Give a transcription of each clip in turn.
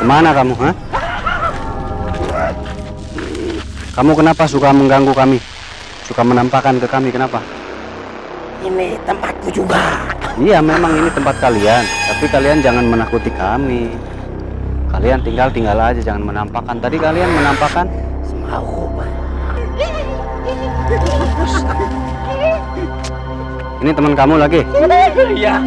Kemana kamu, ha? Kamu kenapa suka mengganggu kami? Suka menampakkan ke kami, kenapa? Ini tempatku juga. Iya, memang ini tempat kalian. Tapi kalian jangan menakuti kami. Kalian tinggal aja, jangan menampakkan. Tadi kalian menampakkan Semau. ini teman kamu lagi. Iya.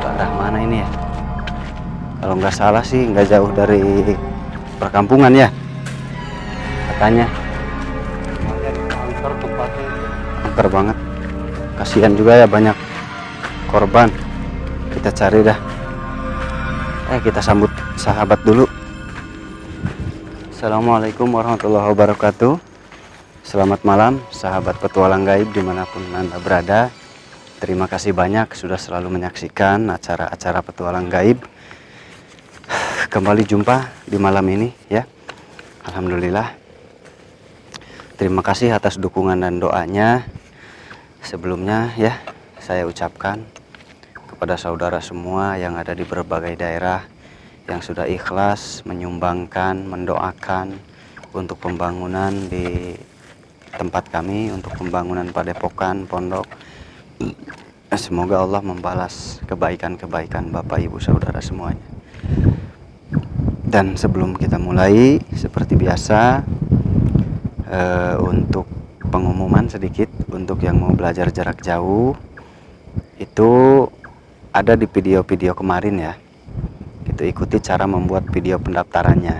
Ke arah mana ini ya? Kalau nggak salah sih nggak jauh dari perkampungan ya, katanya. Angker banget. Kasihan juga ya, banyak korban. Kita cari dah. Kita sambut sahabat dulu. Assalamualaikum warahmatullahi wabarakatuh. Selamat malam sahabat petualang gaib dimanapun Anda berada. Terima kasih banyak sudah selalu menyaksikan acara-acara petualang gaib. Kembali jumpa di malam ini ya. Alhamdulillah. Terima kasih atas dukungan dan doanya. Sebelumnya ya, saya ucapkan kepada saudara semua yang ada di berbagai daerah yang sudah ikhlas menyumbangkan, mendoakan untuk pembangunan di tempat kami, untuk pembangunan padepokan, pondok. Semoga Allah membalas kebaikan-kebaikan Bapak Ibu Saudara semuanya. Dan sebelum kita mulai, seperti biasa, untuk pengumuman sedikit untuk yang mau belajar jarak jauh, itu ada di video-video kemarin ya. Itu ikuti cara membuat video pendaftarannya.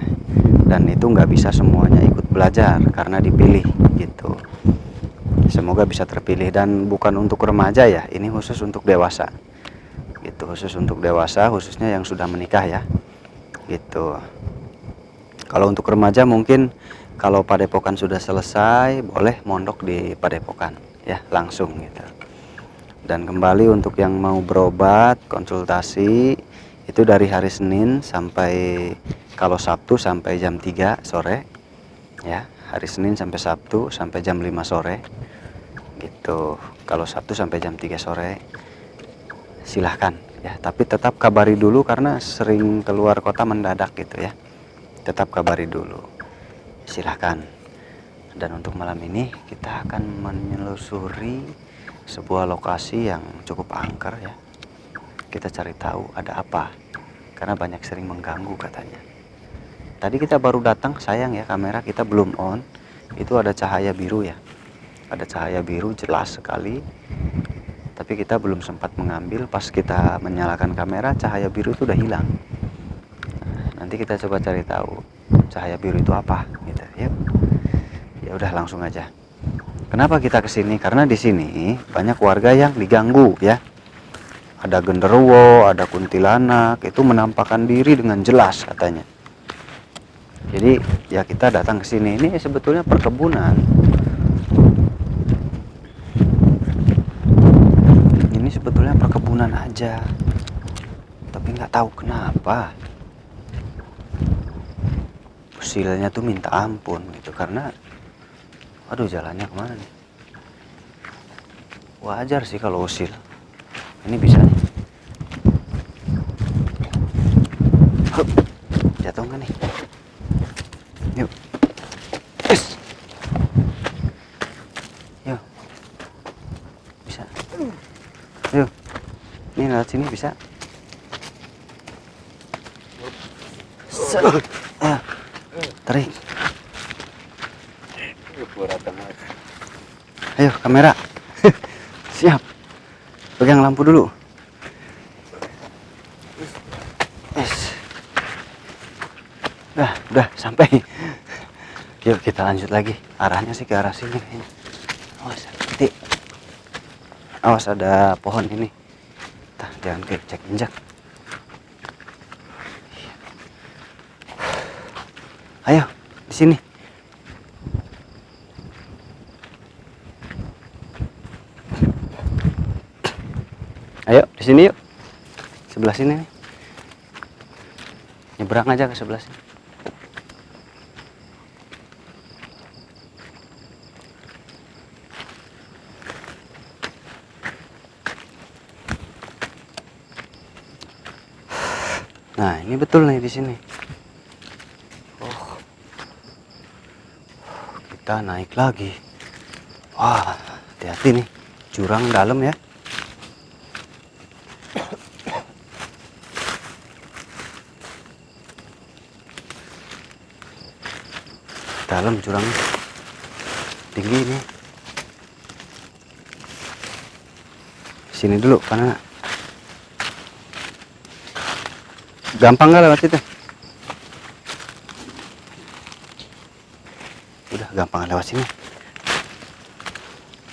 Dan itu nggak bisa semuanya ikut belajar karena dipilih gitu. Semoga bisa terpilih, dan bukan untuk remaja ya, ini khusus untuk dewasa gitu, khusus untuk dewasa, khususnya yang sudah menikah ya gitu. Kalau untuk remaja mungkin kalau padepokan sudah selesai boleh mondok di padepokan ya langsung gitu. Dan kembali untuk yang mau berobat konsultasi itu dari hari Senin sampai, kalau Sabtu sampai jam 3 sore ya, hari Senin sampai Sabtu sampai jam 5 sore gitu. Kalau Sabtu sampai jam 3 sore silahkan ya, tapi tetap kabari dulu karena sering keluar kota mendadak gitu ya. Tetap kabari dulu, silahkan. Dan untuk malam ini kita akan menelusuri sebuah lokasi yang cukup angker ya. Kita cari tahu ada apa, karena banyak sering mengganggu katanya. Tadi kita baru datang, sayang ya kamera kita belum on. Itu ada cahaya biru ya, ada cahaya biru jelas sekali, tapi kita belum sempat mengambil. Pas kita menyalakan kamera cahaya biru itu udah hilang. Nanti kita coba cari tahu cahaya biru itu apa gitu ya. Ya udah langsung aja. Kenapa kita kesini? Karena di sini banyak warga yang diganggu ya. Ada genderuwo, ada kuntilanak, itu menampakkan diri dengan jelas katanya. Jadi ya kita datang ke sini. Ini sebetulnya perkebunan. Ini sebetulnya perkebunan aja. Tapi nggak tahu kenapa usilnya tuh minta ampun gitu, karena aduh jalannya kemana nih. Wajar sih kalau usil. Ini bisa nih. Hup, jatuh nggak nih? Yuk. Yes. Yuk. Bisa. Yuk. Ini lewat sini bisa. Tarik. Ayo kamera. Siap. Pegang lampu dulu. Yes. Udah sampai. Yuk kita lanjut lagi. Arahnya sih ke arah sini kayaknya. Awas, hati. Awas ada pohon ini. Tah, jangan keinjak injak. Ayo, di sini. Ayo, di sini yuk. Sebelah sini nih. Nyebrang aja ke sebelah sini. Nah, ini betul nih di sini. Oh. Kita naik lagi. Wah, hati-hati nih. Jurang dalam ya. Dalam jurangnya. Tinggi nih. Sini dulu karena gampang nggak lewat situ? Udah gampang lewat sini.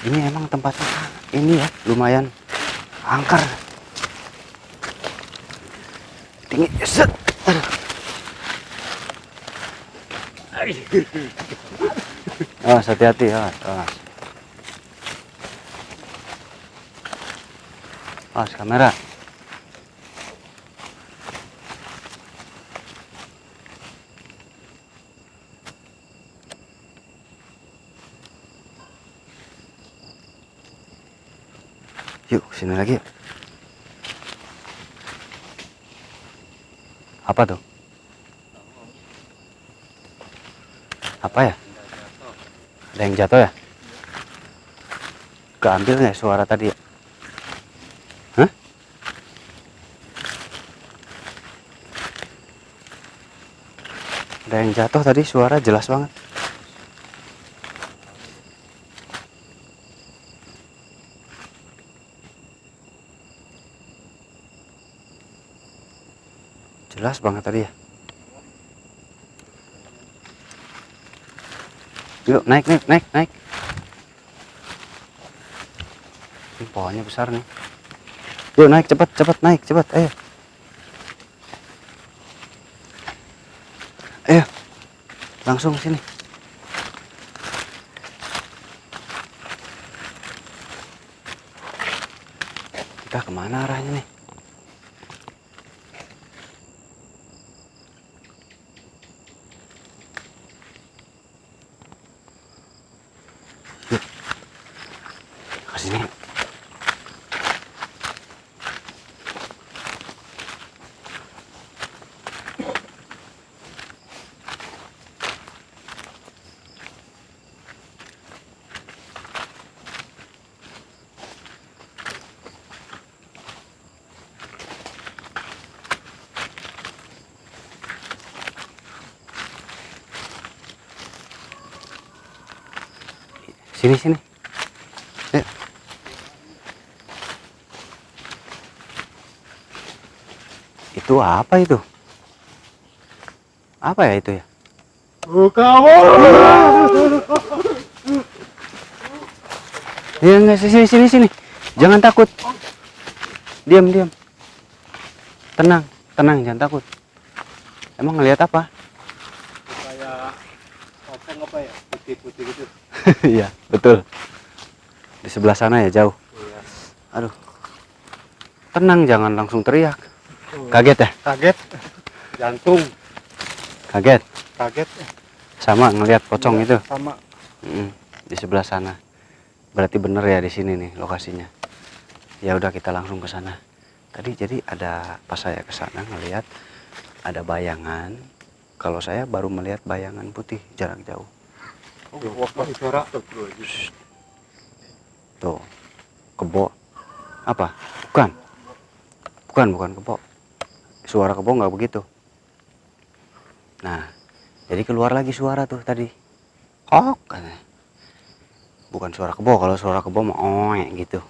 Ini emang tempatnya ini ya lumayan angker. Tinggi, set. Awas, hati-hati, awas. Awas kamera. Yuk, sini lagi. Apa tuh? Apa ya? Ada yang jatuh ya? Keambil nggak suara tadi ya? Hah? Ada yang jatuh tadi, suara jelas banget. Jelas banget tadi ya. Yuk, naik. Ini pohonnya besar nih. Yuk, naik, cepat, naik, cepat, ayo. Ayo, langsung sini. Kita kemana arahnya nih? Yuk, ke sini. Sini. Ayo. Itu apa itu? Apa ya itu ya? Kamu. Ya enggak, sini. Jangan takut. Diam. Tenang, jangan takut. Emang ngelihat apa? Kayak apa ya? Putih gitu. Iya, betul. Di sebelah sana ya, jauh. Iya. Aduh. Tenang, jangan langsung teriak. Kaget ya? Kaget. Jantung. Kaget. Kaget. Sama ngelihat pocong itu. Sama. Di sebelah sana. Berarti bener ya di sini nih lokasinya. Ya udah kita langsung ke sana. Tadi jadi ada pas saya ke sana ngelihat ada bayangan. Kalau saya baru melihat bayangan putih jarak jauh. Suara. Tuh. Kebo. Apa? Bukan kebo. Suara kebo nggak begitu. Nah, jadi keluar lagi suara tuh tadi. Hok katanya. Bukan suara kebo, kalau suara kebo mah oe gitu.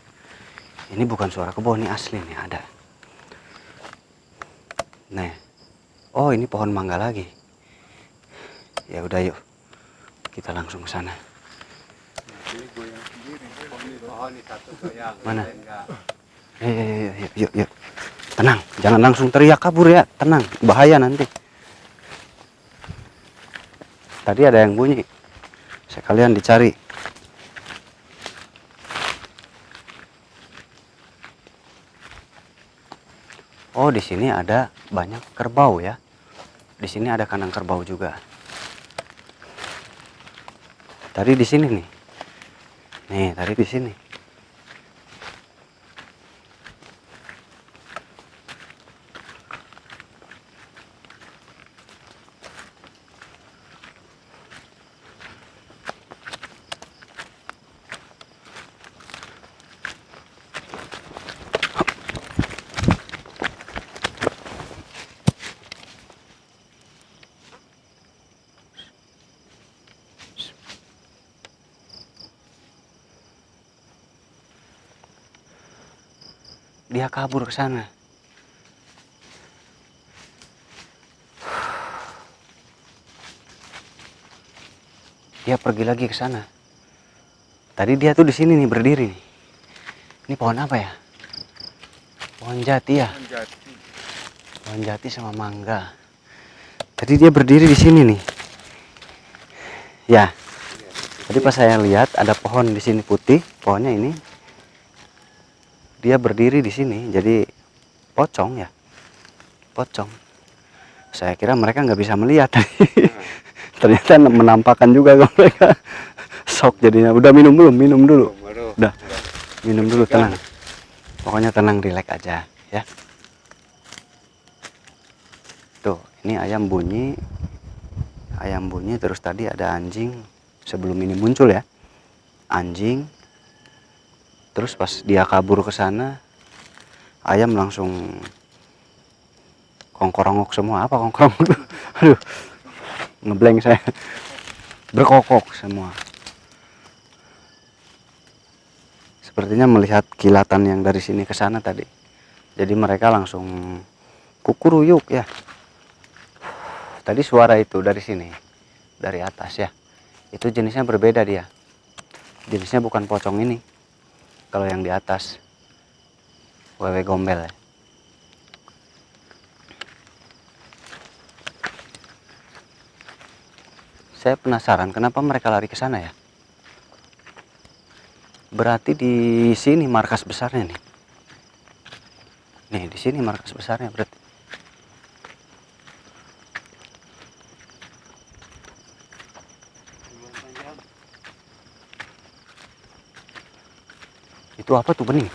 Ini bukan suara kebo, ini asli nih ada. Nah. Oh, ini pohon mangga lagi. Ya udah yuk. Kita langsung ke sana. Ini goyang sendiri. Oh, ini satu goyang. Mana? Enggak. Yuk. Tenang, jangan langsung teriak kabur ya. Tenang, bahaya nanti. Tadi ada yang bunyi. Sekalian dicari. Oh, di sini ada banyak kerbau ya. Di sini ada kandang kerbau juga. Tadi di sini nih. Nih, tadi di sini. Dia kabur ke sana. Dia pergi lagi ke sana. Tadi dia tuh di sini nih berdiri nih. Ini pohon apa ya? Pohon jati ya. Pohon jati sama mangga. Tadi dia berdiri di sini nih. Ya. Tadi pas saya lihat ada pohon di sini putih, pohonnya ini. Dia berdiri di sini, jadi pocong ya. Pocong. Saya kira mereka nggak bisa melihat. Ternyata menampakkan juga ke mereka. Shock jadinya. Udah minum belum? Minum dulu. Udah. Minum dulu, tenang. Pokoknya tenang, rileks aja ya. Tuh, ini ayam bunyi. Ayam bunyi terus tadi ada anjing sebelum ini muncul ya. Anjing. Terus pas dia kabur ke sana, ayam langsung kongkorongok semua. Apa kongkorongok? Aduh. Ngeblank saya. Berkokok semua. Sepertinya melihat kilatan yang dari sini ke sana tadi. Jadi mereka langsung kukuruyuk ya. Tadi suara itu dari sini, dari atas ya. Itu jenisnya berbeda dia. Jenisnya bukan pocong ini. Kalau yang di atas, wewe gombel ya. Saya penasaran kenapa mereka lari ke sana ya. Berarti di sini markas besarnya nih. Nih, di sini markas besarnya berarti. Itu apa tuh bening?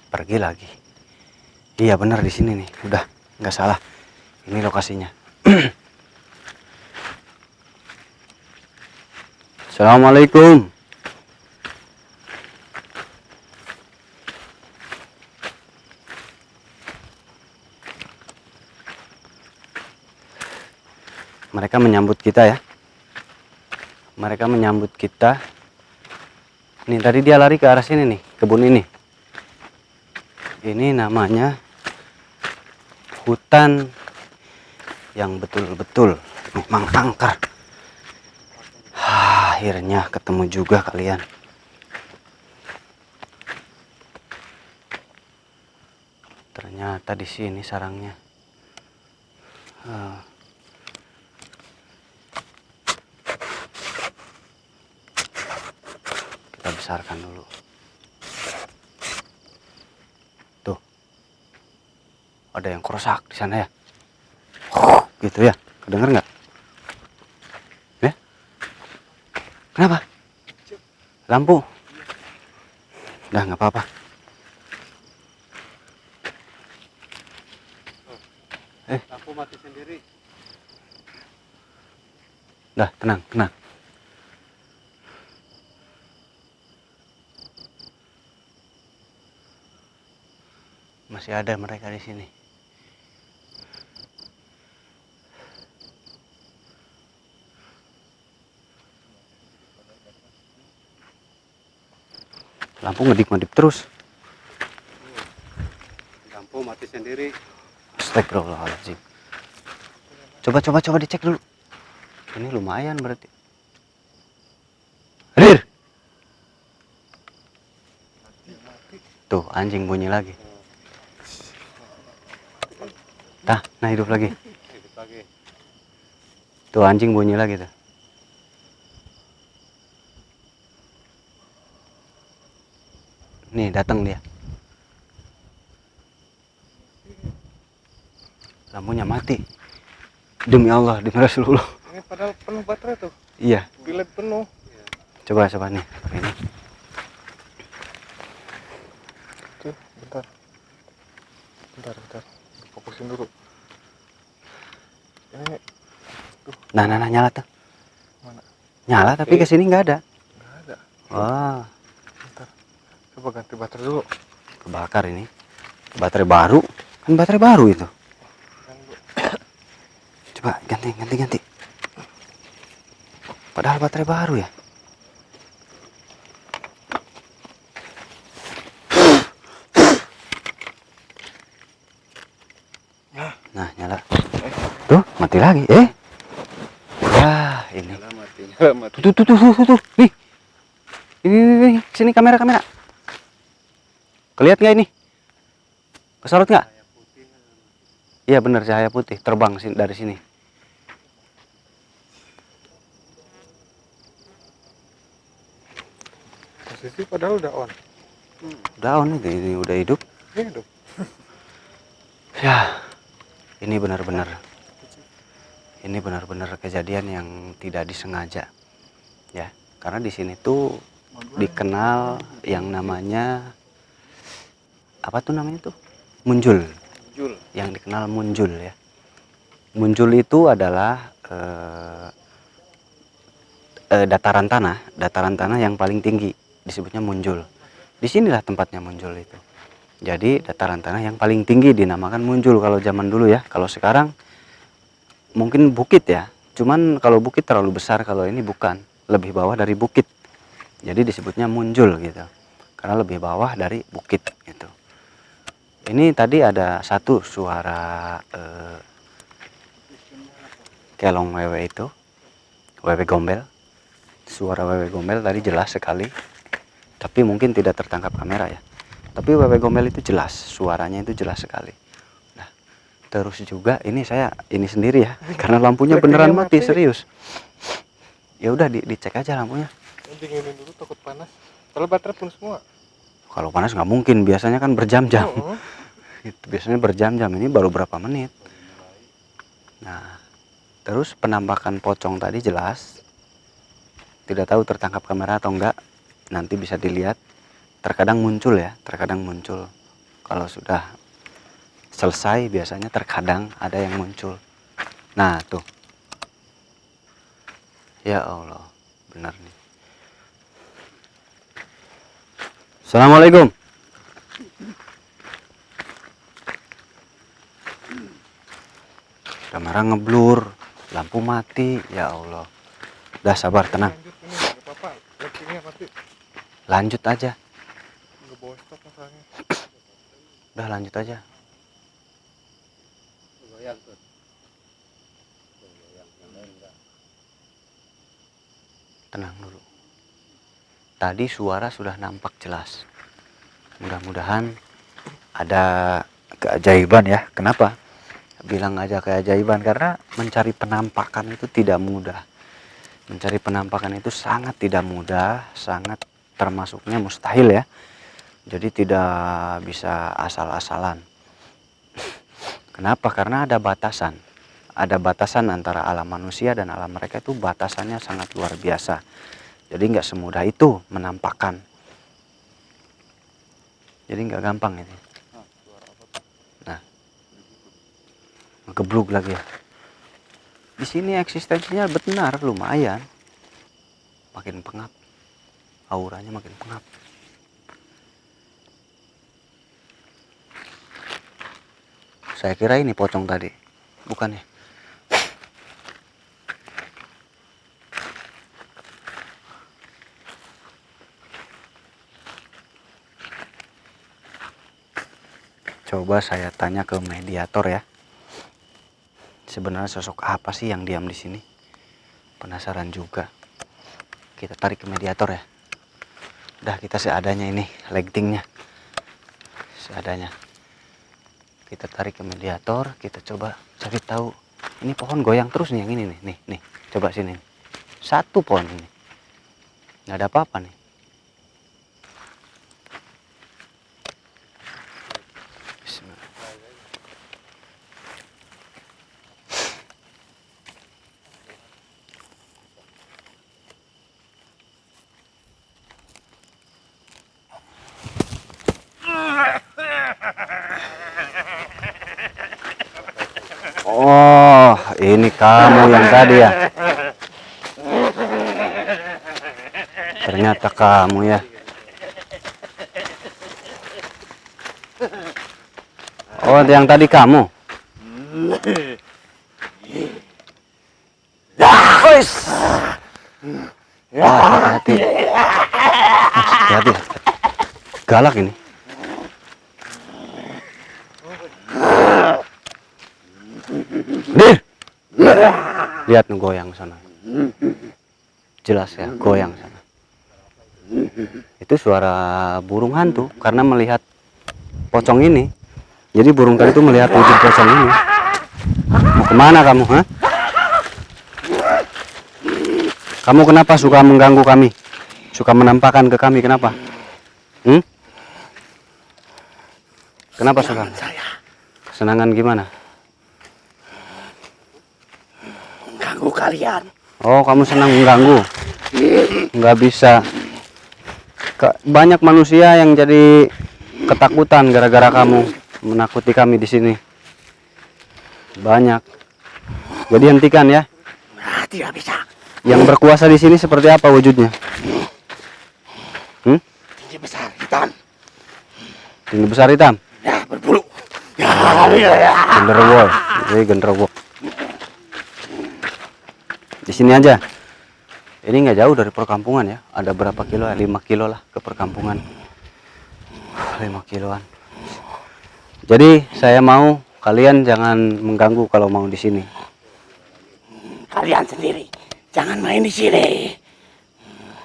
Pergi lagi. Iya benar di sini nih. Udah, nggak salah. Ini lokasinya. Assalamualaikum. Mereka menyambut kita ya. Mereka menyambut kita. Nih tadi dia lari ke arah sini nih, kebun ini. Ini namanya hutan yang betul-betul memang angker. Akhirnya ketemu juga kalian. Ternyata di sini sarangnya. Kita besarkan dulu. Tuh. Ada yang kerusak di sana ya. Gitu ya. Kedengar nggak? Ya? Kenapa? Lampu. Udah nggak apa-apa. Lampu mati sendiri. Udah tenang, tenang. Masih ada mereka di sini. Lampu ngedip-ngedip terus. Lampu mati sendiri. Astagfirullahaladzim. Coba dicek dulu. Ini lumayan berarti. Hadir. Tuh anjing bunyi lagi. Nah hidup lagi. Hidup lagi. Tuh anjing bunyi lagi tuh. Nih datang dia. Lampunya mati. Demi Allah, demi Rasulullah. Ini padahal penuh baterai tuh. Iya. Bilet penuh. Coba nih. Ini. Tuh, bentar. Fokusin dulu. Ini Nah, nyala tuh. mana? Nyala tapi kesini nggak ada. Nggak ada. Wah, Bentar. Coba ganti baterai dulu. kebakar ini. Baterai baru. Kan baterai baru itu. Coba ganti. Padahal baterai baru ya. Nah, nyala. Tuh, mati lagi. Ya, ini. Nyala mati. Tuh. Nih. Ini. Sini kamera. Kelihat nggak ini? Kesorot nggak? Iya benar, cahaya putih terbang dari sini. Posisi padahal udah on. Udah on ini udah hidup. Hidup. Ya, ini benar-benar kejadian yang tidak disengaja. Ya, karena di sini tuh dikenal yang namanya apa tuh namanya tuh? Munjul. Yang dikenal munjul ya. Munjul itu adalah dataran tanah yang paling tinggi, disebutnya munjul. Disinilah tempatnya munjul itu. Jadi dataran tanah yang paling tinggi dinamakan munjul kalau zaman dulu ya. Kalau sekarang mungkin bukit ya. Cuman kalau bukit terlalu besar, kalau ini bukan, lebih bawah dari bukit. Jadi disebutnya munjul gitu. Karena lebih bawah dari bukit gitu. Ini tadi ada satu suara kelong wewe itu, wewe gombel. Suara wewe gombel tadi jelas sekali. Tapi mungkin tidak tertangkap kamera ya. Tapi wewe gombel itu jelas, suaranya itu jelas sekali. Nah, terus juga ini saya ini sendiri ya, karena lampunya beneran mati serius. Ya udah dicek aja lampunya. Dinginin dulu takut panas. Kalau baterai penuh semua. Kalau panas nggak mungkin, biasanya kan berjam-jam. Itu biasanya berjam-jam, ini baru berapa menit. Nah, terus penampakan pocong tadi jelas. Tidak tahu tertangkap kamera atau enggak. Nanti bisa dilihat. Terkadang muncul ya, kalau sudah selesai biasanya terkadang ada yang muncul. Nah tuh, ya Allah, benar nih. Assalamualaikum. Kamera ngeblur, lampu mati, ya Allah. Udah sabar, tenang. Lanjut ini, nggak apa-apa. Lightingnya mati. Lanjut aja. Nggak bawa stop masalahnya. Udah lanjut aja. Tenang dulu. Tadi suara sudah nampak jelas. Mudah-mudahan ada keajaiban ya. Kenapa? Bilang aja keajaiban karena mencari penampakan itu tidak mudah. Mencari penampakan itu sangat tidak mudah, sangat termasuknya mustahil ya. Jadi tidak bisa asal-asalan. Kenapa? Karena ada batasan. Ada batasan antara alam manusia dan alam mereka, itu batasannya sangat luar biasa. Jadi nggak semudah itu menampakkan. Jadi nggak gampang ini. Nah, ngebluk lagi ya. Di sini eksistensinya benar lumayan. Makin pengap. Auranya makin pengap. Saya kira ini pocong tadi. Bukan ya? Coba saya tanya ke mediator ya. Sebenarnya sosok apa sih yang diam di sini? Penasaran juga. Kita tarik ke mediator ya. Udah, kita seadanya ini lightingnya. Seadanya. Kita tarik ke mediator, kita coba cari tahu. Ini pohon goyang terus nih yang ini nih. Nih. Coba sini. Satu pohon ini. Nggak ada apa-apa nih. Bismillah. Oh, ini kamu yang tadi ya? Ternyata kamu ya. Oh, yang tadi kamu? Wis. Hati-hati. Hati-hati. Galak ini. Lihat nih goyang sana. Jelas ya, goyang sana. Itu suara burung hantu karena melihat pocong ini. Jadi burung tadi itu melihat wujud pocong ini. Mau kemana kamu, ha? Kamu kenapa suka mengganggu kami? Suka menampakkan ke kami, kenapa? Kenapa suka? Kesenangan gimana? Mengganggu kalian. Oh, kamu senang mengganggu? Nggak bisa. Banyak manusia yang jadi ketakutan gara-gara kamu menakuti kami di sini. Banyak. Jadi hentikan ya. Tidak bisa. Yang berkuasa di sini seperti apa wujudnya? Tinggi besar hitam. Tinggi besar hitam. Ya, berbulu. Ya. Genderuwo. Ini genderuwo. Di sini aja. Ini nggak jauh dari perkampungan ya. Ada berapa kilo? 5 kilo lah ke perkampungan. 5 kiloan. Jadi saya mau kalian jangan mengganggu kalau mau di sini. Kalian sendiri jangan main di sini.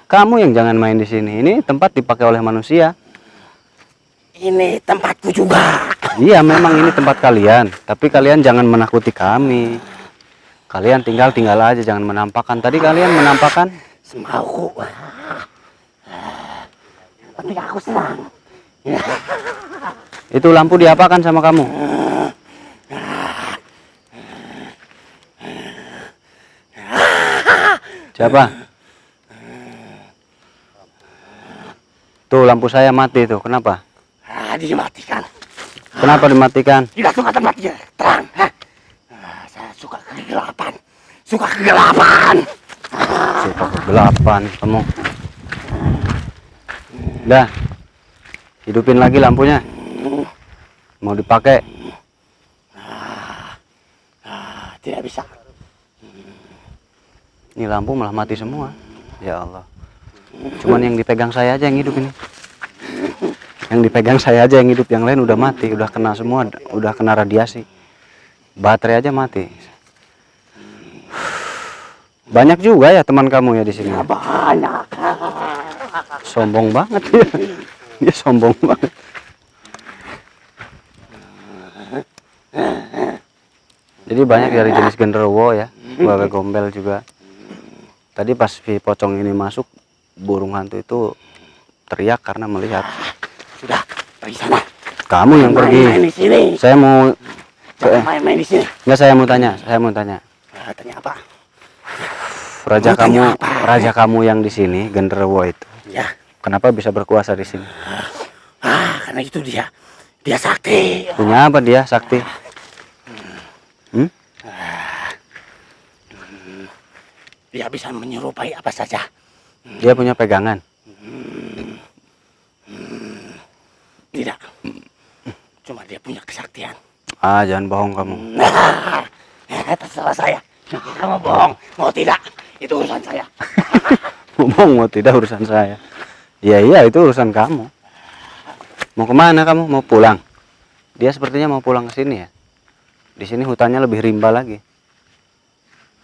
Kamu yang jangan main di sini. Ini tempat dipakai oleh manusia. Ini tempatku juga. Iya, memang ini tempat kalian. Tapi kalian jangan menakuti kami. Kalian tinggal aja, jangan menampakkan. Tadi kalian menampakkan Semauku. Tapi aku senang. itu lampu diapakan sama kamu? Siapa? Tuh lampu saya mati tuh. Kenapa? Dimatikan. Kenapa dimatikan? Tidak suka tempatnya terang. Saya suka kegelapan. Suka kegelapan. Suka kegelapan kamu. Dah. Hidupin lagi lampunya. Mau dipakai? Tidak bisa. Ini lampu malah mati semua. Ya Allah. Cuman yang dipegang saya aja yang hidup ini. Yang dipegang saya aja yang hidup, yang lain udah mati, udah kena semua, udah kena radiasi. Baterai aja mati. Banyak juga ya teman kamu ya di sini. Banyak. Sombong banget ya. Dia sombong banget. Jadi banyak dari jenis genderuwo ya, wewe gombel juga. Tadi pas si pocong ini masuk, burung hantu itu teriak karena melihat. Sudah, pergi sana. Kamu yang pergi. Main di sini. Saya mau Main di sini. Enggak, saya mau tanya. Tanya apa? Raja kamu yang di sini, genderuwo itu. Ya. Kenapa bisa berkuasa di sini? Karena itu dia sakti. Punya apa dia sakti? Dia bisa menyerupai apa saja. Dia punya pegangan? Tidak. Cuma dia punya kesaktian. Jangan bohong kamu. Terserah saya. Kamu bohong, mau tidak, itu urusan saya. Mau tidak urusan saya. Iya itu urusan kamu. Mau kemana kamu? Mau pulang? Dia sepertinya mau pulang ke sini ya. Di sini hutannya lebih rimba lagi.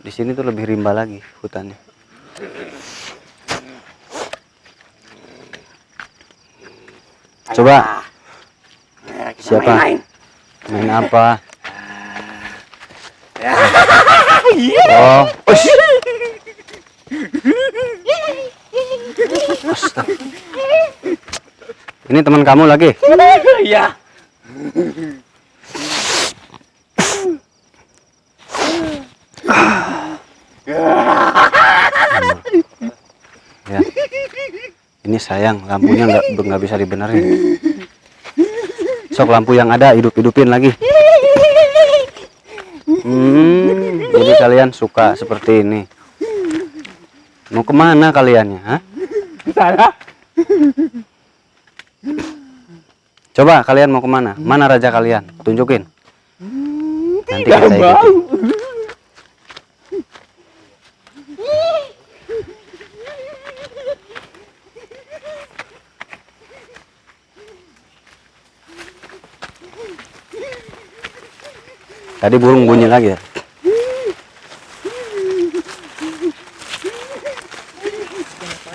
Di sini tuh lebih rimba lagi hutannya. Coba. Siapa? Main apa? Oh, ush. Astaga. Ini teman kamu lagi? Iya. Ya. Ini sayang, lampunya nggak bisa dibenerin. Sok lampu yang ada hidup-hidupin lagi. Jadi kalian suka seperti ini. Mau kemana kaliannya? Hah? Sana. Coba kalian mau kemana? Mana raja kalian? Tunjukin. Nanti kita ikuti. Tadi burung bunyi lagi ya?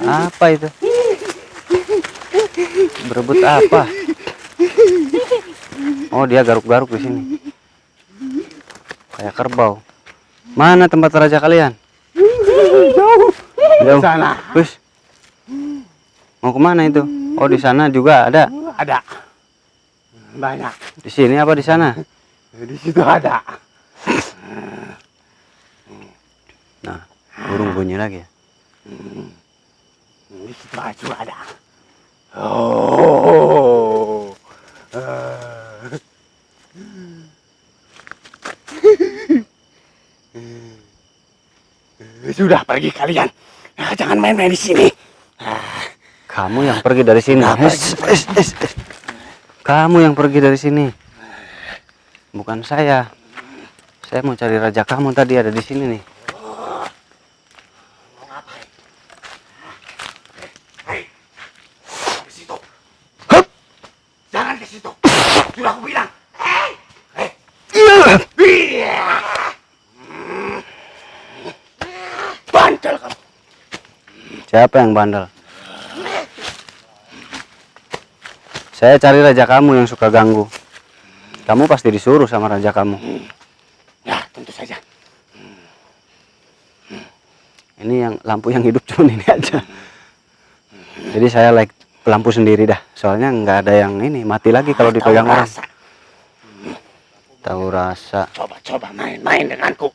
Apa itu? Berebut apa? Oh, dia garuk-garuk di sini. Kayak kerbau. Mana tempat raja kalian? Jauh. Sana. Wis. Mau kemana itu? Oh, di sana juga ada. Ada. Banyak. Di sini apa di sana? Di situ ada. Nah, burung bunyi lagi ya. Di situ juga ada. Oh. Sudah pergi kalian. Jangan main-main di sini. Kamu yang pergi dari sini. Kamu yang pergi dari sini. Bukan saya. Saya mau cari raja kamu, tadi ada di sini nih. Ke situ. Hup. Jangan ke situ. Sudah aku bilang. Bandel kamu. Siapa yang bandel? Saya cari raja kamu yang suka ganggu. Kamu pasti disuruh sama raja kamu. Ya, tentu saja. Ini yang lampu yang hidup cuma ini aja. Jadi saya like lampu sendiri dah. Soalnya nggak ada yang ini mati lagi kalau dipegang orang. Tahu rasa. Coba-coba main-main denganku.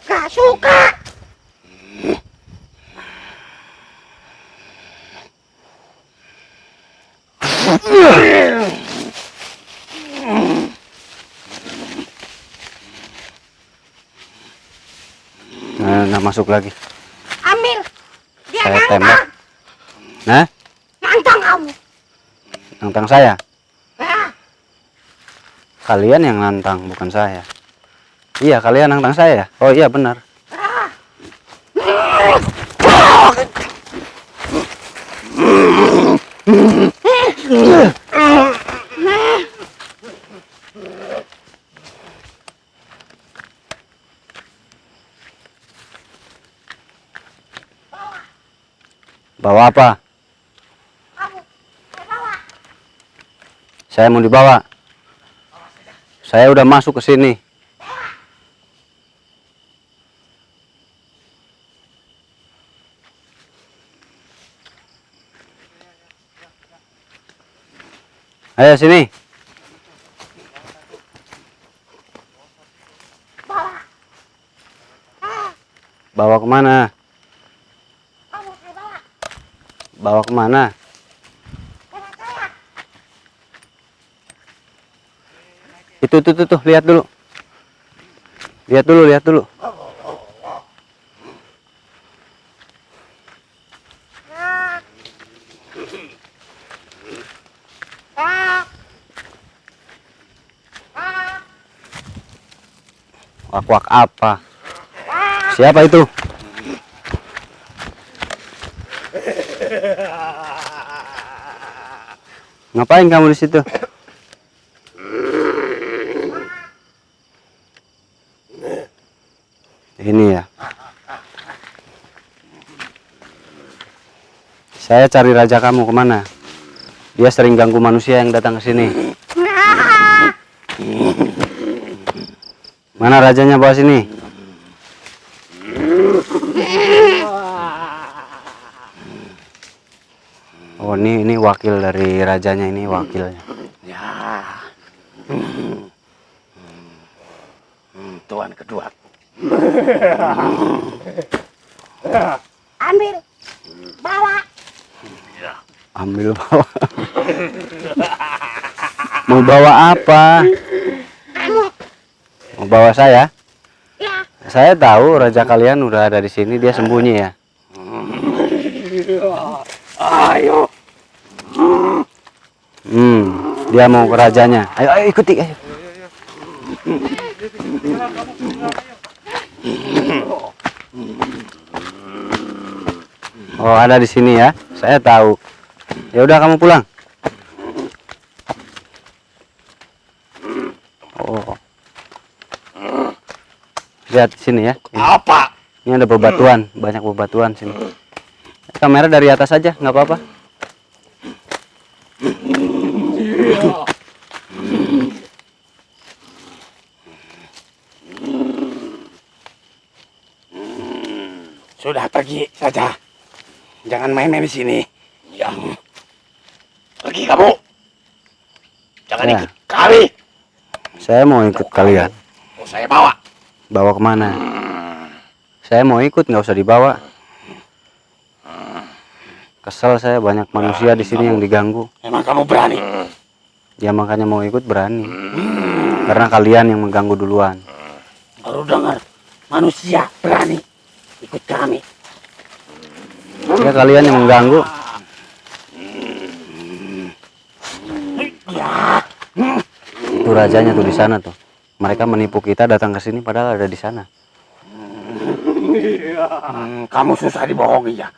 Gak suka. Nah, masuk lagi. Ambil. Dia Saya nantang. tembak. Nah, Nantang kamu. nantang saya. Ah, Kalian yang nantang, bukan saya. Iya, kalian nantang saya. Oh iya, benar. Bawa apa? kamu. Saya bawa. Saya mau dibawa. Saya udah masuk ke sini. Ayo sini. Bawa. Bawa kemana? Kamu saya bawa. Bawa kemana? Dengan saya. Itu, lihat dulu. Lihat dulu. Wak-wak apa? Siapa itu? Ngapain kamu di situ? Ini ya. Saya cari raja kamu kemana? Dia sering ganggu manusia yang datang ke sini. Mana rajanya, bawa sini. Oh, ini wakil dari rajanya, ini wakilnya. Ya. Tuan kedua. Ambil. Bawa. Ambil bawa. Mau bawa apa? Kamu. Mau bawa saya? Ya. Saya tahu raja kalian udah ada di sini, dia sembunyi ya. Ayo. Dia mau ke rajanya. Ayo, ayo ikuti. Ayo. Oh, ada di sini ya. Saya tahu. Ya udah, kamu pulang. Oh. Lihat sini ya. Apa? Ini ada bebatuan, banyak bebatuan sini. Kamera dari atas aja, nggak apa-apa. Sudah pergi saja. Jangan main-main di sini. Ya. Pergi kamu. Jangan Ya. ikut kami. Saya mau ikut kalian. Mau saya bawa. Bawa kemana? Saya mau ikut, nggak usah dibawa. Kesel saya, banyak manusia di sini yang diganggu. Emang kamu berani? Ya makanya mau ikut berani. Karena kalian yang mengganggu duluan. Baru dengar manusia berani ikut kami. Ya kalian yang mengganggu. Ya. Itu rajanya tuh di sana tuh. Mereka menipu kita datang ke sini padahal ada di sana. Kamu susah dibohongi ya.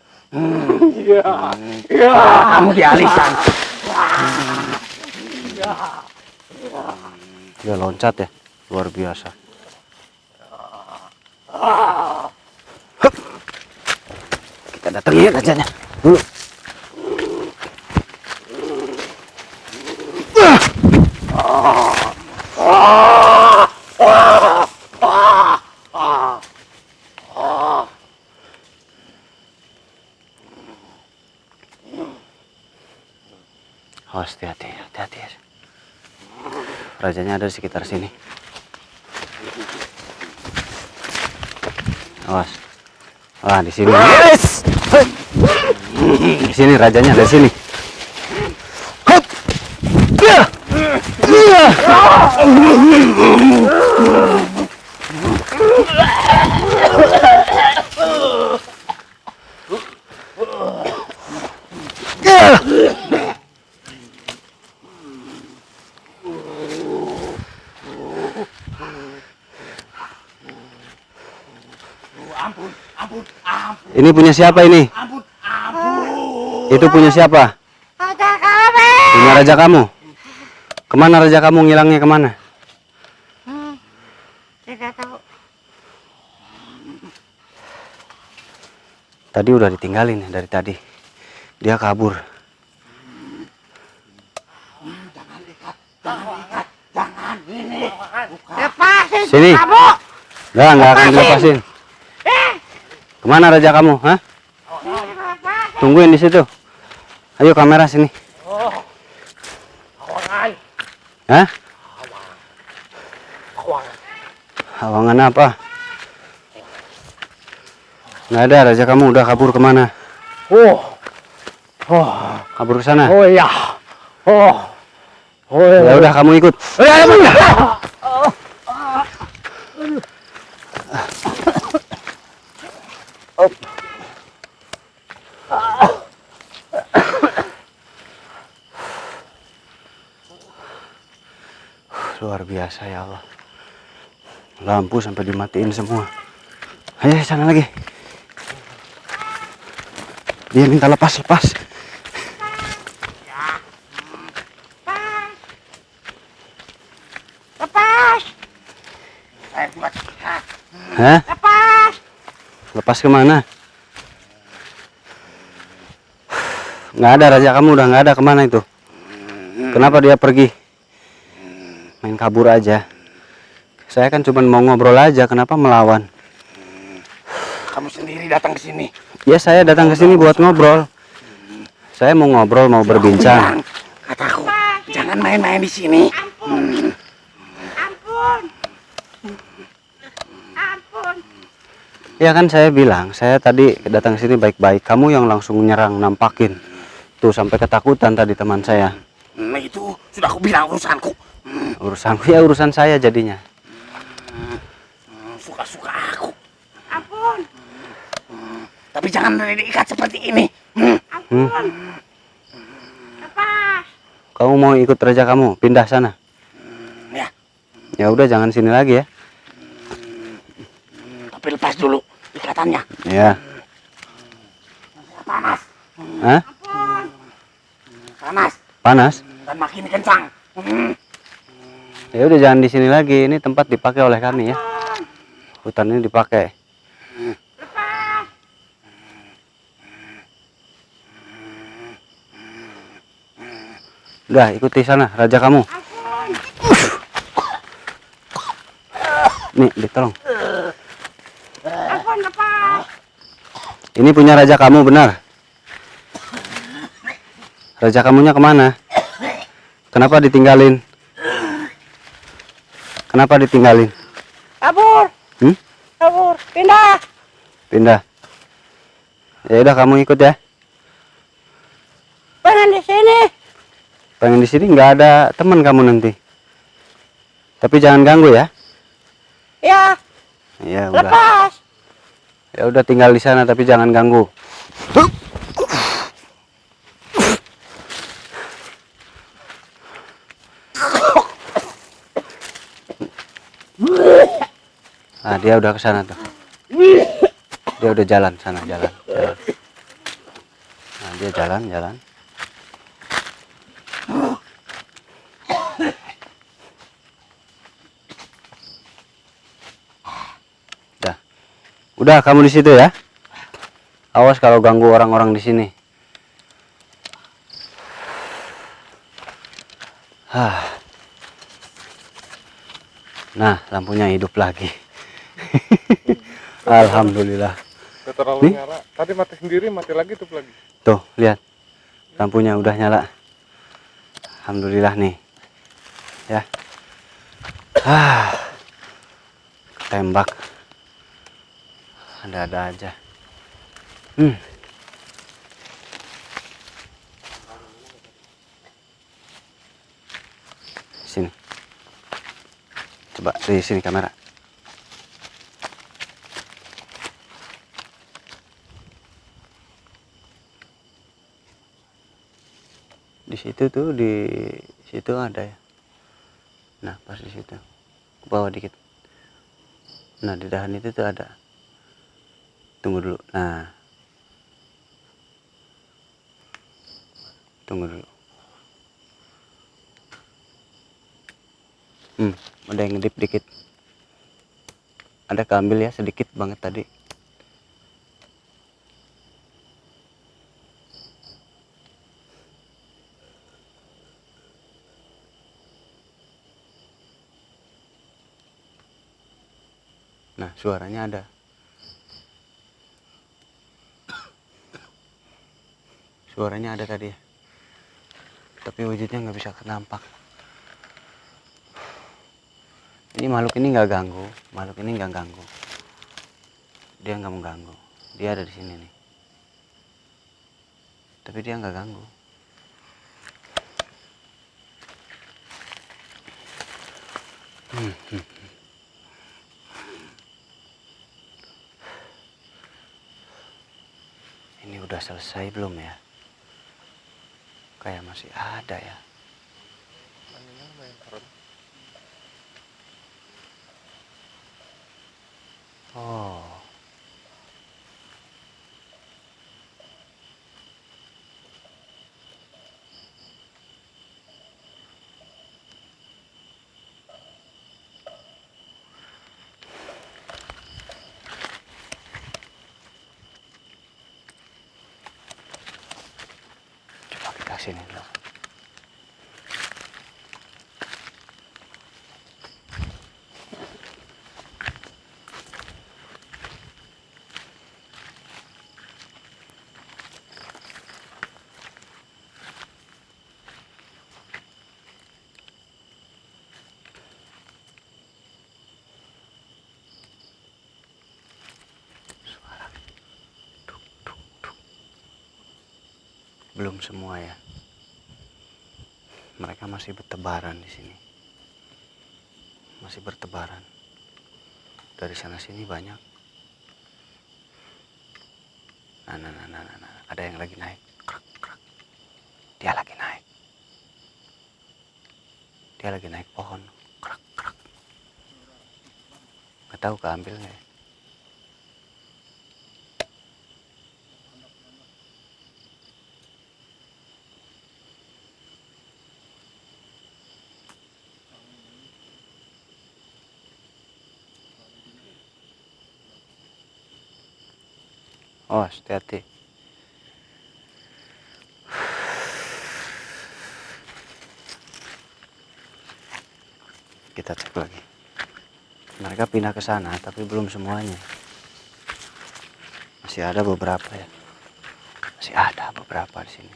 Kamu dialihkan. Dia loncat ya, luar biasa. Hup. Kita datangin rajanya dulu. Awas, hati-hati, hati-hati. Rajanya ada di sekitar sini. Awas. Wah, di sini. Yes! Di sini rajanya ada di sini. Hup! Ya! Ya! Ya! Ini punya siapa ini? Itu punya siapa? Raja kami. Punya raja kamu. Kemana raja kamu, ngilangnya kemana? Tidak tahu. Tadi udah ditinggalin ya dari tadi. Dia kabur. Lepasin Sini. kamu. Nggak akan dilepasin. Kemana raja kamu? Hah? Lepasin. Tungguin di situ. Ayo kamera sini. Hah? Hawangan apa? Nggak ada, raja kamu udah kabur kemana? Kabur ke sana. Oh iya. Ya udah, kamu ikut. Luar biasa ya Allah. Lampu sampai dimatiin semua. Ayo sana lagi. Dia minta lepas. Lepas kemana? Nggak ada, raja kamu udah nggak ada. Kemana itu? Kenapa dia pergi? Main kabur aja. Saya kan cuma mau ngobrol aja, kenapa melawan? Kamu sendiri datang ke sini. Ya saya datang ke sini buat ngobrol. Saya mau ngobrol, mau berbincang. Kataku, jangan main-main di sini. Ampun. Ampun. Ampun. Ya kan saya bilang, saya tadi datang ke sini baik-baik. Kamu yang langsung nyerang, nampakin. Tuh sampai ketakutan tadi teman saya. Itu sudah aku bilang urusanku. Urusanku ya urusan saya jadinya. Suka-suka aku. Ampun. Tapi jangan diikat seperti ini. Ampun. Lepas. Kamu mau ikut raja kamu, pindah sana. Ya, Ya udah jangan sini lagi ya. tapi lepas dulu ikatannya. Ya. Panas, Hah? Ampun. panas Panas? dan makin kencang. Ya udah jangan di sini lagi. Ini tempat dipakai oleh kami ya. Hutan ini dipakai. Lepas. Udah ikuti sana raja kamu. Ampun. Nih ditolong. Ampun, lepas. Ini punya raja kamu benar. Raja kamunya kemana? Kenapa ditinggalin? Kenapa ditinggalin? Kabur. Hmm? Kabur. Pindah. Pindah. Ya udah kamu ikut ya. Pengen di sini. Pengen di sini nggak ada teman kamu nanti. Tapi jangan ganggu ya. Ya. Ya udah. Lepas. Ya udah tinggal di sana tapi jangan ganggu. Nah, dia udah ke sana tuh. Dia udah jalan sana, jalan. Nah, dia jalan. Udah kamu di situ ya. Awas kalau ganggu orang-orang di sini. Nah, lampunya hidup lagi. Alhamdulillah. Udah terlalu Nih. nyala. Tadi mati sendiri, mati lagi tuh lagi. Tuh, lihat. Lampunya udah nyala. Alhamdulillah nih. Ya. Tembak. Ada-ada aja. Sini. Coba di sini kamera. Di situ tuh, di situ ada ya. Nah, pas di situ. Ke bawah dikit. Nah, di dahan itu tuh ada. Tunggu dulu. Nah. Tunggu dulu. Ada yang ngedip dikit. Ada keambil ya sedikit banget tadi. Nah, suaranya ada. Suaranya ada tadi ya. Tapi wujudnya nggak bisa nampak. Ini makhluk ini nggak ganggu. Makhluk ini nggak ganggu. Dia nggak mengganggu. Dia ada di sini nih. Tapi dia nggak ganggu. Ini udah selesai belum ya? Kayak masih ada ya. Oh. sini dulu. Belum semua ya. Mereka masih bertebaran di sini. Masih bertebaran. Dari sana sini banyak. Nah. Ada yang lagi naik. Krak, krak. Dia lagi naik. Dia lagi naik pohon. Krak, krak. Nggak tahu keambil nggak ya. Oh, hati-hati. Kita cek lagi. Mereka pindah ke sana, tapi belum semuanya. Masih ada beberapa ya. Masih ada beberapa di sini.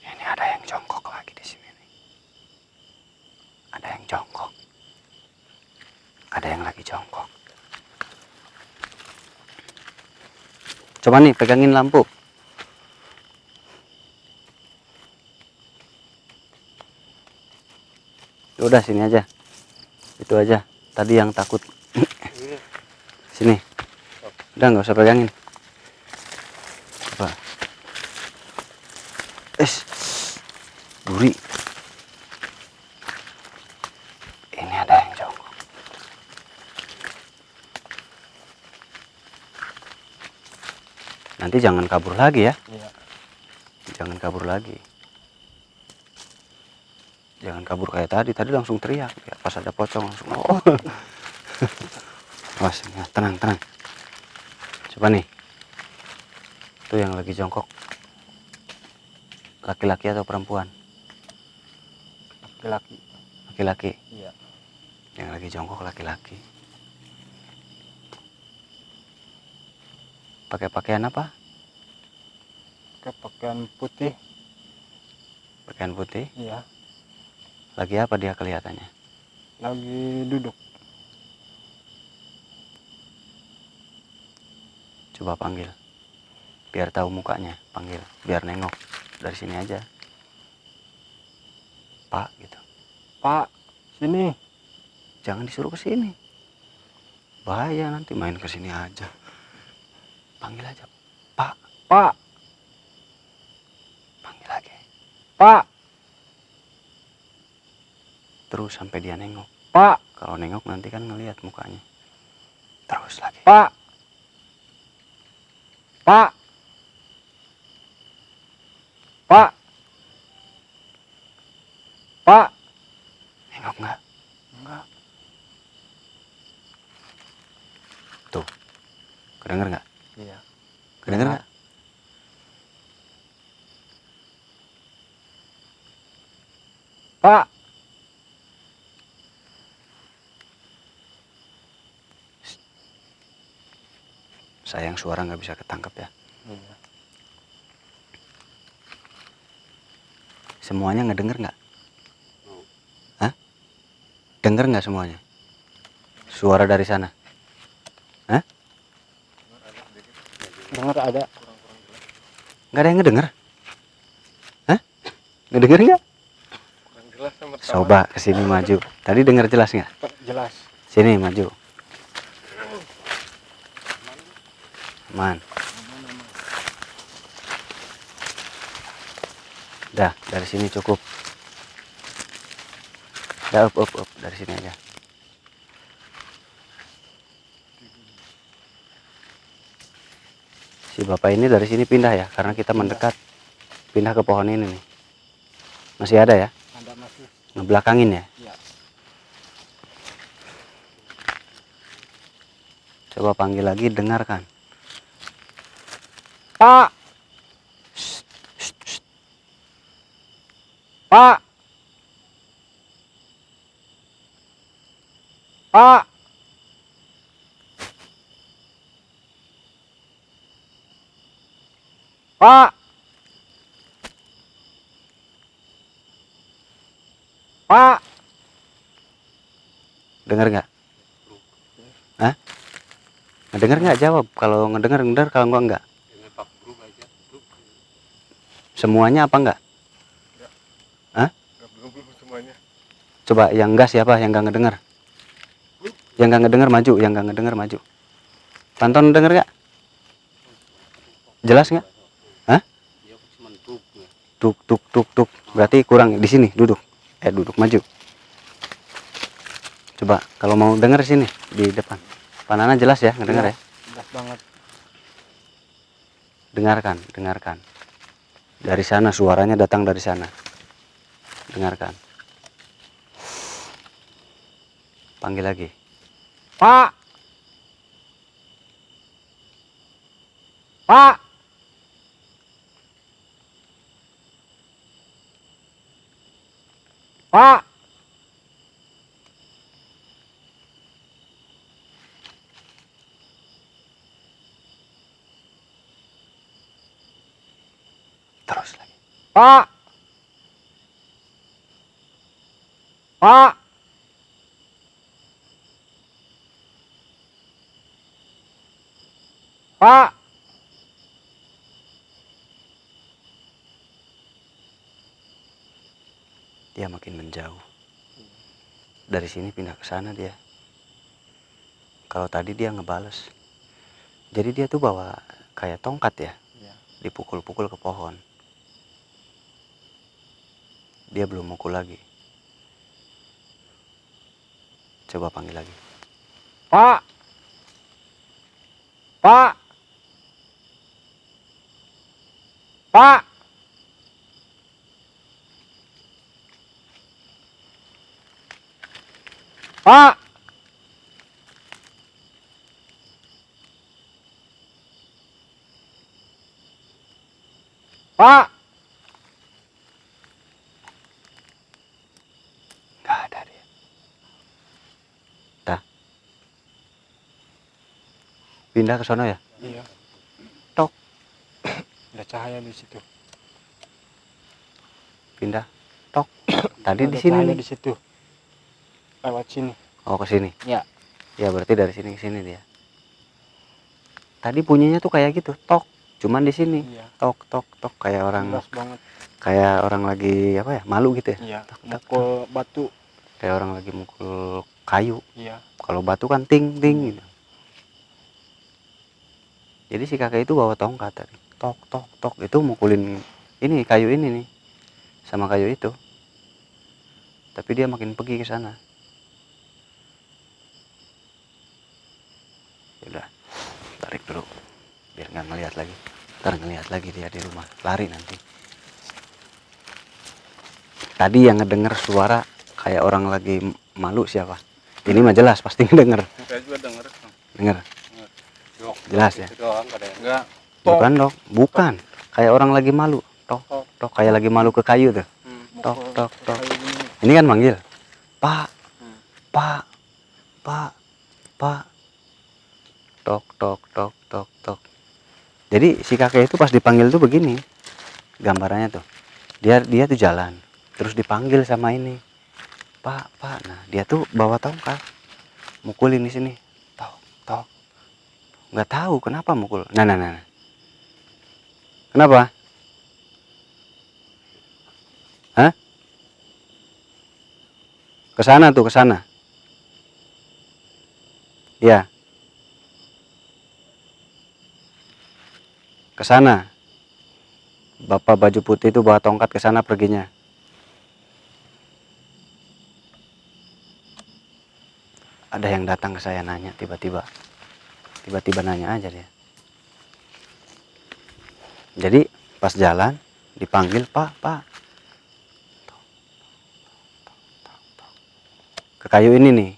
Ini ada yang jongkok lagi di sini nih. Ada yang jongkok. Ada yang lagi jongkok. Coba nih pegangin lampu. Udah sini aja. Itu aja. Tadi yang takut. Sini. Udah nggak usah pegangin. Coba. Duri. Ini ada yang jongkok. Nanti jangan kabur lagi ya. Iya. Jangan kabur lagi. Jangan kabur kayak tadi. Tadi langsung teriak. Ya, pas ada pocong langsung. Oh. Awas, ya, tenang. Coba nih. Itu yang lagi jongkok. Laki-laki atau perempuan? Laki-laki. Laki-laki. Iya. Yang lagi jongkok laki-laki. Pakai pakaian apa? Pakai pakaian putih. Pakaian putih. Iya. Lagi apa dia kelihatannya? Lagi duduk. Coba panggil. Biar tahu mukanya. Panggil. Biar nengok. Dari sini aja. Pak gitu. Pak, sini. Jangan disuruh ke sini. Bahaya nanti main ke sini aja. Panggil aja. Pak. Pak, Panggil lagi. Pak, Terus sampai dia nengok. Pak, Kalau nengok nanti kan ngelihat mukanya. Terus lagi. Pak. Pak. Pak. Pak. Nengok nggak? Enggak. Tuh. Kedenger nggak? Iya. Kedenger nggak? Pak. Sayang suara nggak bisa ketangkep ya. Iya. Semuanya ngedenger nggak? Hah? Denger nggak semuanya? Suara dari sana? Hah? Dengar ada. Nggak ada yang ngedenger? Hah? Ngedenger nggak? Kurang jelas sama Coba kesini maju. Tadi denger jelas nggak? jelas. Sini maju. Aman. Dah, dari sini cukup. Dah, up. Dari sini aja. Si bapak ini dari sini pindah ya, karena kita mendekat. Pindah ke pohon ini nih. Masih ada ya? Ada masih. Ngebelakangin ya? Iya. Coba panggil lagi, dengarkan. Pak. Pak. Pak. Pak. Pak. Dengar nggak? Hah? Ngedenger nggak? Jawab. Kalau ngedenger, kalau enggak. Semuanya apa enggak? Hah? Belum semuanya. Coba yang enggak siapa? Yang enggak ngedenger? Yang enggak ngedenger maju. Yang enggak ngedenger maju. Panton denger nggak? Jelas nggak? Hah? Tuk tuk tuk tuk. Berarti kurang di sini. Duduk. Duduk maju. Coba kalau mau denger sini di depan. Panana jelas ya, ngedenger ya? Jelas banget. Dengarkan, dengarkan. Dari sana suaranya datang dari sana. Dengarkan. Panggil lagi. Pak. Pak. Pak. Terus lagi. Pak. Pak. Pak. Dia makin menjauh. Dari sini pindah ke sana dia. Kalau tadi dia ngebales. Jadi dia tuh bawa kayak tongkat ya. Dipukul-pukul ke pohon. Dia belum mukul lagi. Coba panggil lagi. Pak. Pak. Pak. Pak. Pak. Nggak ada dia. Dah. Pindah ke sono ya. Iya. Tok. Ada cahaya di situ. Pindah. Tok. Tadi Ada di sini cahaya nih. di situ. Lewat sini. Oh, ke sini. Ya. Ya berarti dari sini ke sini dia. Tadi bunyinya tuh kayak gitu, tok. Cuman di sini. Iya. Tok tok tok kayak orang Jelas banget. kayak orang lagi apa ya? Malu gitu ya. Iya. Tok, tok, Mukul batu. Kayak orang lagi mukul kayu. Iya. Kalau batu kan ting ting gitu. Jadi si kakek itu bawa tongkat tadi. Tok tok tok itu mukulin ini kayu ini nih. Sama kayu itu. Tapi dia makin pergi ke sana. Udah, tarik dulu biar nggak ngelihat lagi. Ntar ngelihat lagi dia di rumah, lari nanti. Tadi yang ngedenger suara kayak orang lagi malu siapa? Ini mah jelas pasti ngedenger. Saya juga denger. Denger, Jok. jelas ya. Itu doang ada. Enggak. Bukan dok, bukan. Kayak orang lagi malu. Tok, tok kayak lagi malu ke kayu tuh. Tok, tok, tok. Ini kan manggil, Pak, Pak, Pak, Pak. Tok, tok, tok, tok, tok. Jadi si kakek itu pas dipanggil tuh begini, gambarannya tuh. Dia tuh jalan, terus dipanggil sama ini, Pak, Pak. Nah dia tuh bawa tongkat, mukulin di sini, tok, tok. Nggak tahu kenapa mukul. Nah. Kenapa? Hah? Kesana tuh, kesana. Ya. Kesana. Bapak baju putih itu bawa tongkat ke sana perginya. Ada yang datang ke saya nanya tiba-tiba. Tiba-tiba nanya aja dia. Jadi pas jalan dipanggil, Pak, Pak. Ke kayu ini nih.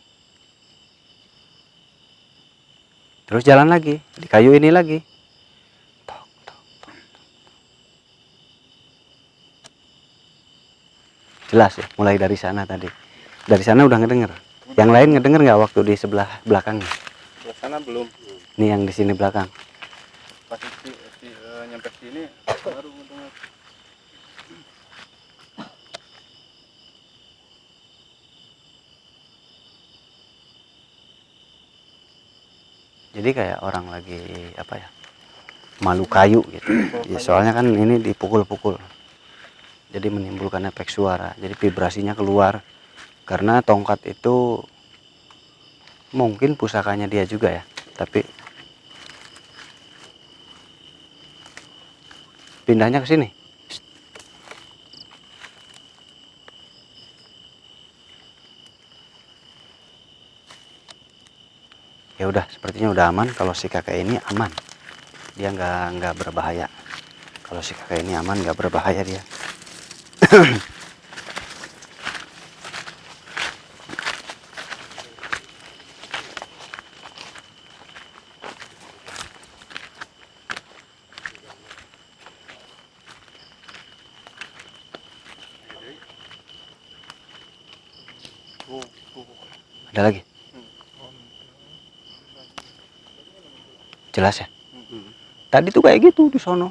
Terus jalan lagi di kayu ini lagi. Tok, tok, jelas ya, mulai dari sana tadi. Dari sana udah ngedenger. Yang lain ngedenger nggak waktu di sebelah belakangnya? Sebelah sana belum. Nih yang di sini belakang. Pas nyampe sini baru mendengar. Jadi kayak orang lagi apa ya, malu kayu gitu ya, soalnya kan ini dipukul-pukul, jadi menimbulkan efek suara, jadi vibrasinya keluar. Karena tongkat itu mungkin pusakanya dia juga ya, tapi pindahnya ke sini. Ya udah, sepertinya udah aman. Kalau si kakek ini aman, dia nggak berbahaya. Kalau si kakek ini aman, nggak berbahaya dia. Ada lagi? Jelas ya? Tadi tuh kayak gitu di sono.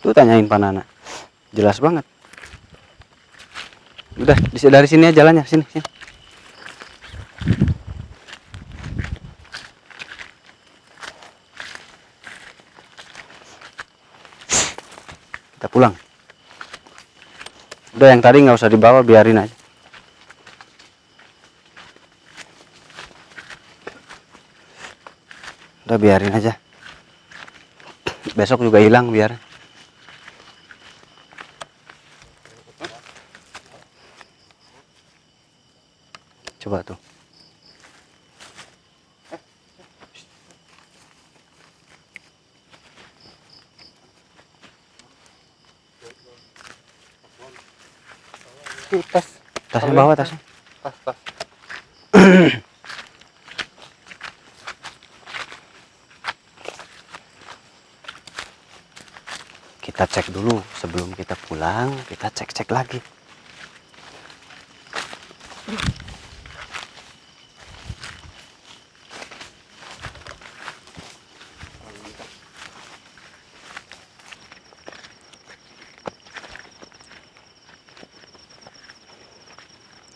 Tuh tanyain Panana. Jelas banget. Udah, dari sini aja jalannya, sini, sini. Kita pulang. Udah, yang tadi nggak usah dibawa, biarin aja. Udah, biarin aja. Besok juga hilang biar. Coba tuh. Tas. Tasnya bawa, tasnya. Tas. Kita cek dulu sebelum kita pulang, kita cek-cek lagi.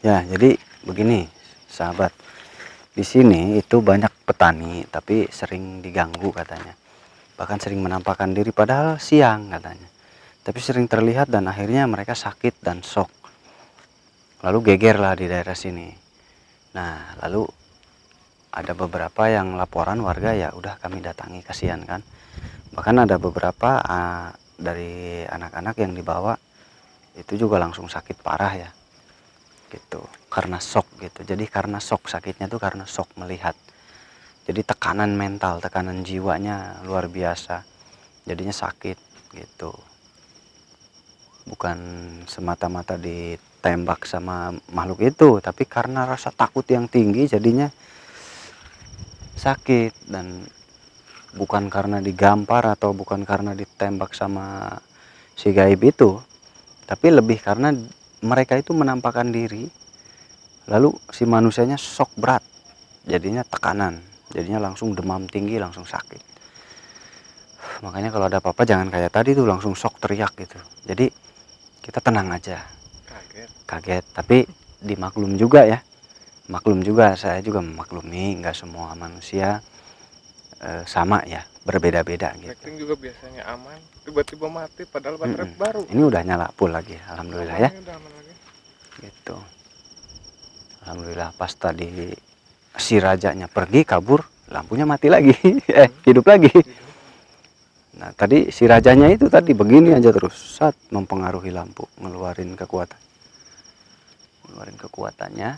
Ya, jadi begini, sahabat. Di sini itu banyak petani, tapi sering diganggu katanya. Bahkan sering menampakkan diri padahal siang katanya. Tapi sering terlihat dan akhirnya mereka sakit dan shock. Lalu geger lah di daerah sini. Nah, lalu ada beberapa yang laporan warga, ya udah kami datangi, kasihan kan. Bahkan ada beberapa dari anak-anak yang dibawa itu juga langsung sakit parah ya. Gitu, karena shock gitu. Jadi karena shock, sakitnya tuh karena shock melihat. Jadi tekanan mental, tekanan jiwanya luar biasa. Jadinya sakit gitu. Bukan semata-mata ditembak sama makhluk itu, tapi karena rasa takut yang tinggi jadinya sakit. Dan bukan karena digampar atau bukan karena ditembak sama si gaib itu, tapi lebih karena mereka itu menampakkan diri, lalu si manusianya shock berat, jadinya tekanan, jadinya langsung demam tinggi, langsung sakit. Makanya kalau ada apa-apa jangan kayak tadi tuh langsung shock teriak gitu. Jadi kita tenang aja. Kaget, tapi dimaklum juga ya. Maklum juga, saya juga memaklumi, nggak semua manusia sama ya, berbeda-beda gitu. Lighting juga biasanya aman, tiba-tiba mati padahal baterai baru. Ini udah nyala full lagi, alhamdulillah ya. Udah aman lagi. Gitu. Alhamdulillah, pas tadi si rajanya pergi kabur, lampunya mati lagi. Hidup lagi. Nah, tadi si rajanya itu tadi begini aja terus, saat mempengaruhi lampu, ngeluarin kekuatan. Ngeluarin kekuatannya.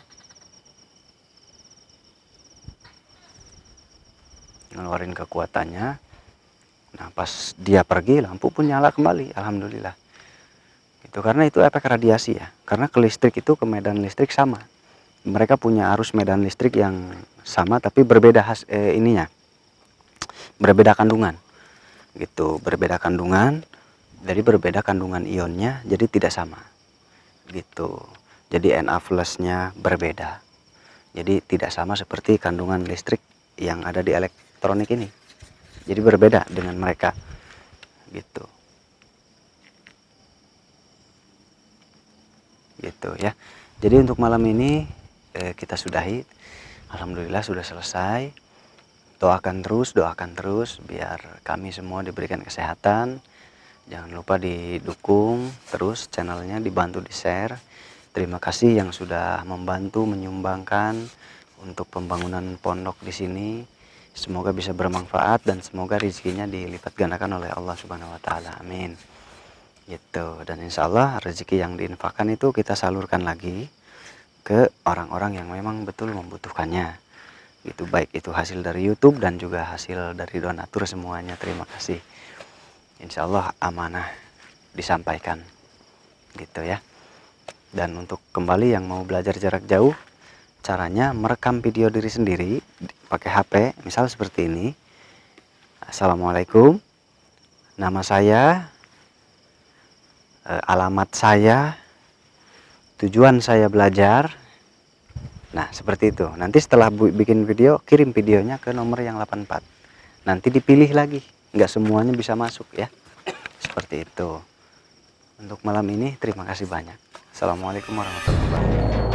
Ngeluarin kekuatannya. Nah, pas dia pergi, lampu pun nyala kembali, alhamdulillah. Itu karena itu efek radiasi ya. Karena ke listrik itu, ke medan listrik sama. Mereka punya arus medan listrik yang sama tapi berbeda ininya. Berbeda kandungan. Gitu, berbeda kandungan. Jadi berbeda kandungan ionnya, jadi tidak sama. gitu. Jadi Na plusnya berbeda. Jadi tidak sama seperti kandungan listrik yang ada di elektronik ini. Jadi berbeda dengan mereka gitu. Gitu ya. Jadi untuk malam ini kita sudahi. Alhamdulillah sudah selesai. Doakan terus biar kami semua diberikan kesehatan. Jangan lupa didukung terus channelnya, dibantu di share. Terima kasih yang sudah membantu menyumbangkan untuk pembangunan pondok di sini. Semoga bisa bermanfaat dan semoga rezekinya dilipat gandakan oleh Allah Subhanahu wa taala. Amin. Gitu. Dan insya Allah rezeki yang diinfakkan itu kita salurkan lagi ke orang-orang yang memang betul membutuhkannya. Itu baik itu hasil dari YouTube dan juga hasil dari donatur semuanya. Terima kasih. Insya Allah amanah disampaikan gitu ya. Dan untuk kembali yang mau belajar jarak jauh, caranya merekam video diri sendiri pakai HP, misal seperti ini. Assalamualaikum, nama saya, alamat saya, tujuan saya belajar. Nah seperti itu. Nanti setelah bikin video, kirim videonya ke nomor yang 84. Nanti dipilih lagi, nggak semuanya bisa masuk ya. Seperti itu. Untuk malam ini terima kasih banyak. Assalamualaikum warahmatullahi wabarakatuh.